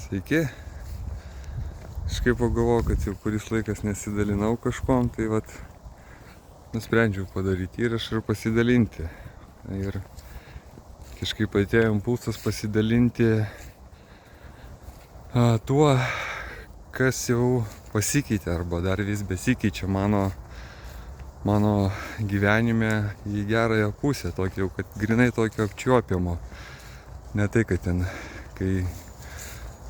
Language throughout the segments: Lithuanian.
Sveiki. Kažkaip pagalvojau, kad jau kuris laikas nesidalinau kažkom, tai vat nusprendžiau padaryti įrašą ir pasidalinti. Ir kažkaip atėjo impulsas pasidalinti tuo, kas jau pasikeitė arba dar vis besikeičia mano gyvenime į gerąją pusę, tokį jau, kad grinai tokio apčiuopiamo. Ne tai, kad ten, kai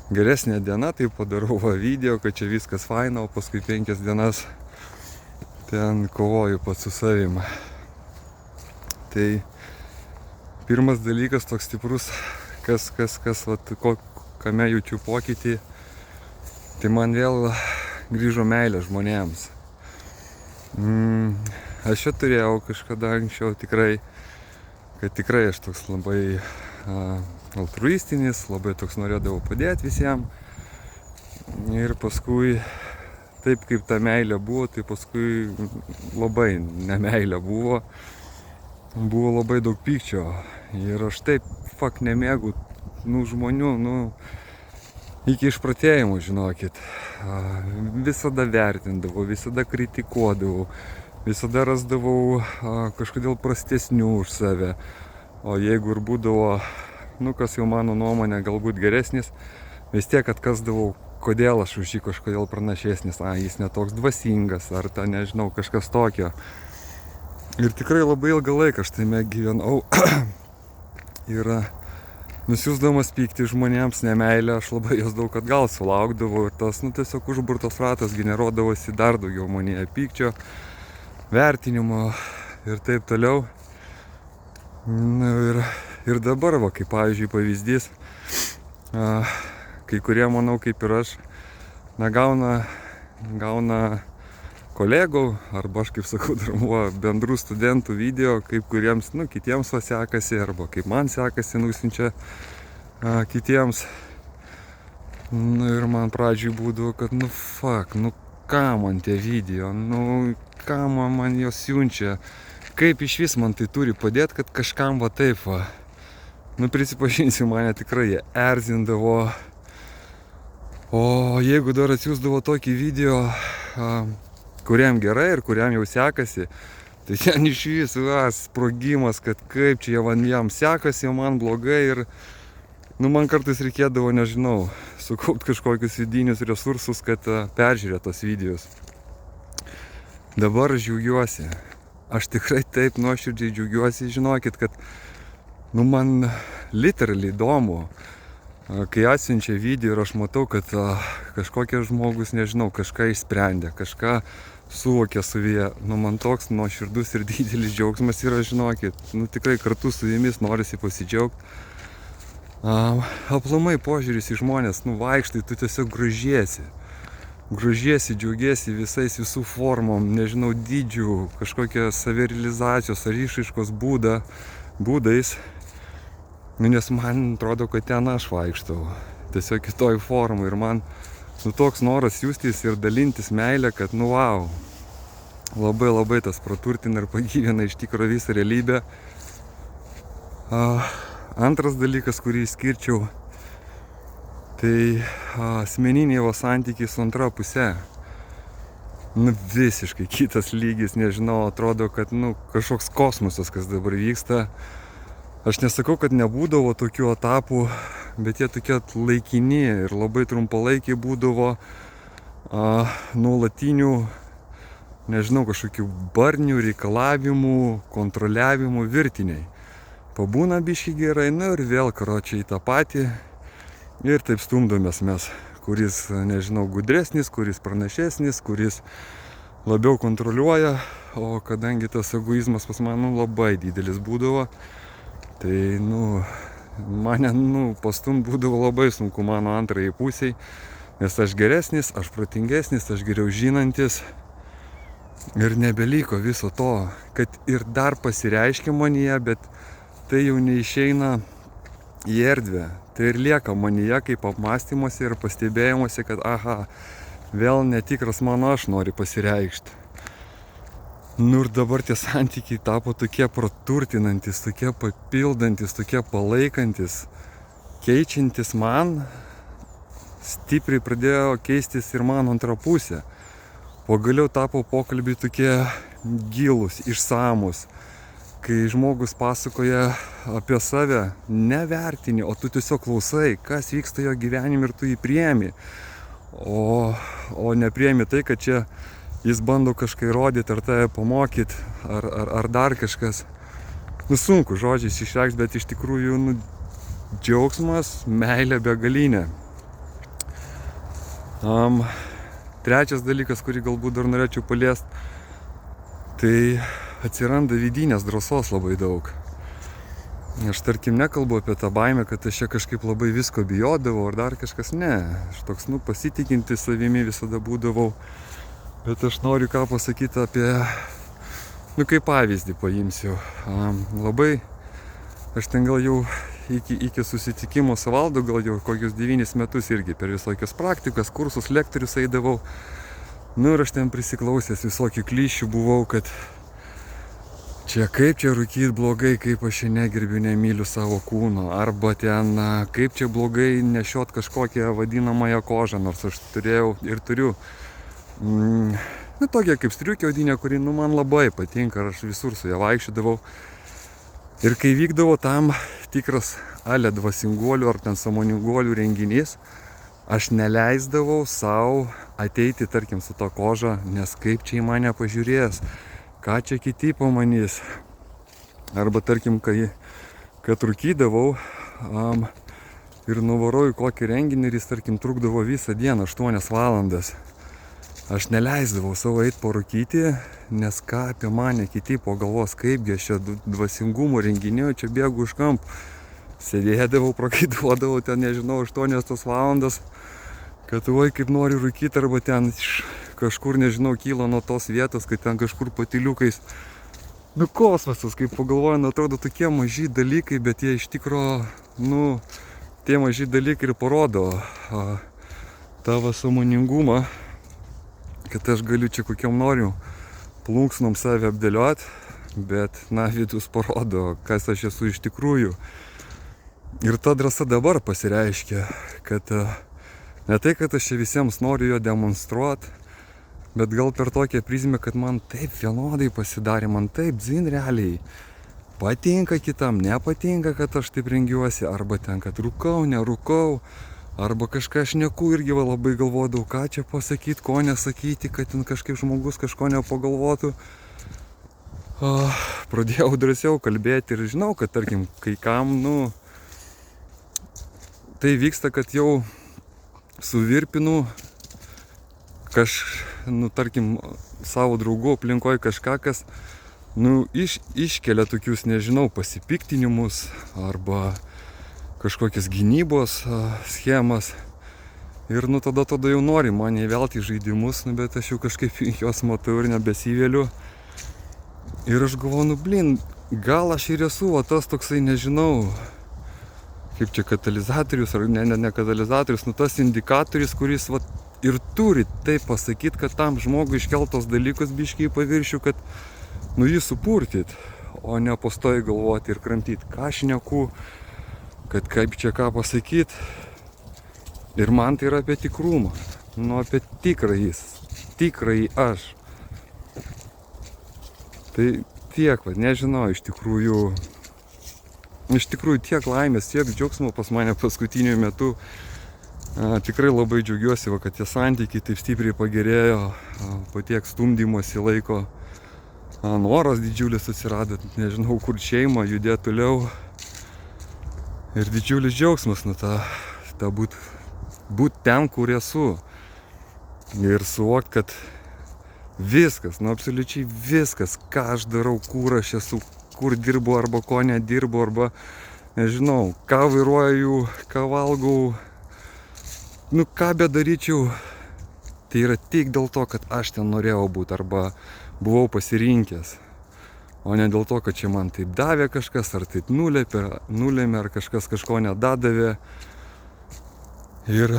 geresnė diena, tai padarau video, kad čia viskas faina, o paskui 5 dienas ten kovoju pats su savim. Tai pirmas dalykas toks stiprus, kame jaučiu pokytį, tai man vėl grįžo meilė žmonėms. Aš čia turėjau kažkada anksčiau kad tikrai aš toks labai altruistinis, labai toks norėdavau padėti visiems. Ir paskui, taip kaip ta meilė buvo, tai paskui labai nemeilė buvo. Buvo labai daug pykčio. Ir aš taip nemėgau žmonių, iki išpratėjimų, žinokit. Visada vertindavau, visada kritikuodavau, visada rasdavau kažkodėl prastesnių už save. O jeigu ir būdavo, kas jau mano nuomonė galbūt geresnis, vis tiek atkasdavau, kodėl aš už jį kažkodėl pranašesnis, jis netoks dvasingas, ar nežinau, kažkas tokio. Ir tikrai labai ilgą laiką aš tame gyvenau. Ir nusiųsdamas pykti žmonėms nemeilę, aš labai jos daug atgal sulaukdavau ir tas, tiesiog užburtas ratas generuodavosi dar daugiau manyje pykčio, vertinimo ir taip toliau. Ir dabar, kaip pavyzdžiui pavyzdys, kai kurie, manau, kaip ir aš, gauna kolegų, arba aš, kaip sakau, darbuoju bendrų studentų video, kaip kuriems, kitiems sekasi, arba kaip man sekasi, nusiunčia kitiems. Ir man pradžioj būdavo, kad ką man tie video, ką man jos siunčia, kaip iš vis man tai turi padėti, kad kažkam taip. Prisipažinsiu, mane tikrai jie erzindavo. O jeigu dar atsiųsdavo tokį video, kuriam gerai ir kuriam jau sekasi, tai ten iš vis sprogimas, kad kaip čia jam sekasi, man blogai. Ir man kartais reikėdavo, nežinau, sukaupti kažkokius vidinius resursus, kad peržiūrėt tos videos. Dabar džiaugiuosi. Aš tikrai taip nuoširdžiai džiaugiuosi, žinokit, kad man literaliai įdomu, kai atsiunčia video ir aš matau, kad kažkokie žmogus, nežinau, kažką išsprendė, kažką suvokė savyje. Man toks nuoširdus ir didelis džiaugsmas yra, žinokit, tikrai kartu su jumis norisi pasidžiaugti. Aplamai požiūris į žmonės, vaikštai, tu tiesiog grožiesi, džiaugiesi visų formom, nežinau, dydžių, kažkokia savirealizacijos ar išraiškos būdais. Nes man atrodo, kad ten aš vaikštau, tiesiog kitoj formai. Ir man toks noras siųstis ir dalintis meilę, kad wow, labai tas praturtina ir pagyvina iš tikrųjų visą realybę. Antras dalykas, kurį skirčiau, tai asmeniniai santykiai su antra puse. Visiškai kitas lygis, nežinau, atrodo, kad kažkoks kosmosas, kas dabar vyksta. Aš nesakau, kad nebūdavo tokių etapų, bet jie tokie laikini ir labai trumpalaikiai būdavo nuolatinių, nežinau, kažkokių barnių, reikalavimų, kontroliavimų virtiniai. Pabūna biški gerai, ir vėl karočiai tą patį. Ir taip stumdomės mes, kuris, nežinau, gudresnis, kuris pranašesnis, kuris labiau kontroliuoja. O kadangi tas egoizmas pas mane labai didelis būdavo, tai mane pastumt būdavo labai sunku mano antrajai pusiai, nes aš geresnis, aš protingesnis, aš geriau žinantis. Ir nebeliko viso to, kad ir dar pasireiškia manyje, bet tai jau neišeina į erdvę. Tai ir lieka manyje kaip apmąstymuose ir pastebėjimuose, kad vėl netikras mano aš nori pasireikšti. Ir dabar tie santykiai tapo tokie praturtinantis, tokie papildantis, tokie palaikantis, keičiantis man stipriai pradėjo keistis ir mano antra pusė. Pagaliau tapo pokalbiai tokie gilūs, išsamus, kai žmogus pasakoja apie save, nevertini, o tu tiesiog klausai, kas vyksta jo gyvenime ir tu jį priemi. O nepriemi tai, kad čia jis bando kažką įrodyti, ar tave pamokyti, ar dar kažkas. Sunku žodžiais išreikšti, bet iš tikrųjų džiaugsmas, meilė begalinė. Trečias dalykas, kurį galbūt dar norėčiau paliesti, tai atsiranda vidinės drąsos labai daug. Aš tarkim nekalbu apie tą baimę, kad aš čia kažkaip labai visko bijodavau ar dar kažkas, ne. Aš toks, pasitikintis savimi visada būdavau. Bet aš noriu ką pasakyti apie, kaip pavyzdį paimsiu. Labai, aš ten gal jau iki susitikimo su Valdu, gal jau kokius 9 metus irgi per visokias praktikas, kursus, lektorius eidavau. Ir aš ten prisiklausęs visokių klišių buvau, kad čia kaip čia rūkyt blogai, kaip aš čia negerbiu, nemyliu savo kūno. Arba ten, kaip čia blogai nešiot kažkokią vadinamąją kožą, nors aš turėjau ir turiu. Tokia kaip striukė odinė, kuri man labai patinka, aš visur su ją vaikščiodavau. Ir kai vykdavo tam tikras dvasinguolių ar ten sąmoninguolių renginys, aš neleisdavau savo ateiti, tarkim, su to koža, nes kaip čia į mane pažiūrės, ką čia kiti pamanys. Arba tarkim, kad rūkydavau ir nuvarau į kokį renginį ir jis, tarkim, trukdavo visą dieną, 8 valandas. Aš neleisdavau savo eiti porūkyti, nes ką apie mane kiti pagalvos, kaipgi aš čia dvasingumo renginio, čia bėgu iš kamp. Sėdėdavau, prakaituodavau ten, nežinau, 8 valandas, kad kaip nori rūkyti, arba ten kažkur, nežinau, kyla nuo tos vietos, kad ten kažkur patyliukais. Kosmosas, kaip pagalvoju, atrodo tokie maži dalykai, bet jie iš tikro, tie maži dalykai ir parodo tavo sąmoningumą, kad aš galiu čia kokiam noriu plunksnom save apdėlioti, bet vidus parodo, kas aš esu iš tikrųjų. Ir ta drąsa dabar pasireiškia, kad ne tai, kad aš čia visiems noriu jo demonstruoti, bet gal per tokią prizmę, kad man taip vienodai pasidarė, man taip dzin realiai patinka kitam, nepatinka, kad aš taip rengiuosi, arba ten, kad rūkau, nerūkau, arba kažką šneku irgi labai galvodavau, ką čia pasakyti, ko nesakyti, kad ten kažkaip žmogus kažko nepagalvotų. Pradėjau drąsiau kalbėti ir žinau, kad tarkim, kai kam, tai vyksta, kad jau suvirpinu tarkim, savo draugų aplinkoje kažką, kas, iškelia tokius, nežinau, pasipiktinimus arba kažkokias gynybos schemas. Ir tada jau nori mane įvelti į žaidimus, bet aš jau kažkaip jos matau ir nebesivėliu. Ir aš galvoju, gal aš ir esu tas toksai, nežinau, kaip čia katalizatorius, ar ne katalizatorius, tas indikatorius, kuris ir turi taip pasakyti, kad tam žmogui iškeltos dalykus biškiai į paviršių, kad jį supurtyt, o ne pastoji galvoti ir kramtyti, ką šneku, kad kaip čia ką pasakyti. Ir man tai yra apie tikrumą, apie tikrąjį aš. Tai tiek, nežinau, iš tikrųjų tiek laimės, tiek džiaugsmo pas mane paskutiniu metu. Tikrai labai džiaugiuosi, kad tie santykiai taip stipriai pagerėjo, po tiek stumdymosi laiko. Noras didžiulis atsirado, nežinau kur šeima, judėti toliau. Ir didžiulis džiaugsmas, būt ten, kur esu. Ir suvokti, kad viskas, absoliučiai viskas, ką aš darau, kur aš esu, kur dirbu arba ko nedirbu, arba, nežinau, ką vairuoju, ką valgau, ką bedaryčiau, tai yra tik dėl to, kad aš ten norėjau būti arba buvau pasirinkęs. O ne dėl to, kad čia man taip davė kažkas, ar taip nulėmė, ar kažkas kažko nedadavė. Ir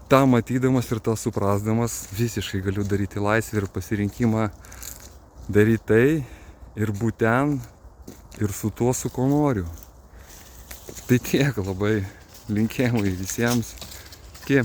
tą matydamas ir tą suprasdamas visiškai galiu daryti laisvę ir pasirinkimą daryti tai ir būti ten ir su tuo, su ko noriu. Tai tiek, labai linkėjimai visiems. Iki.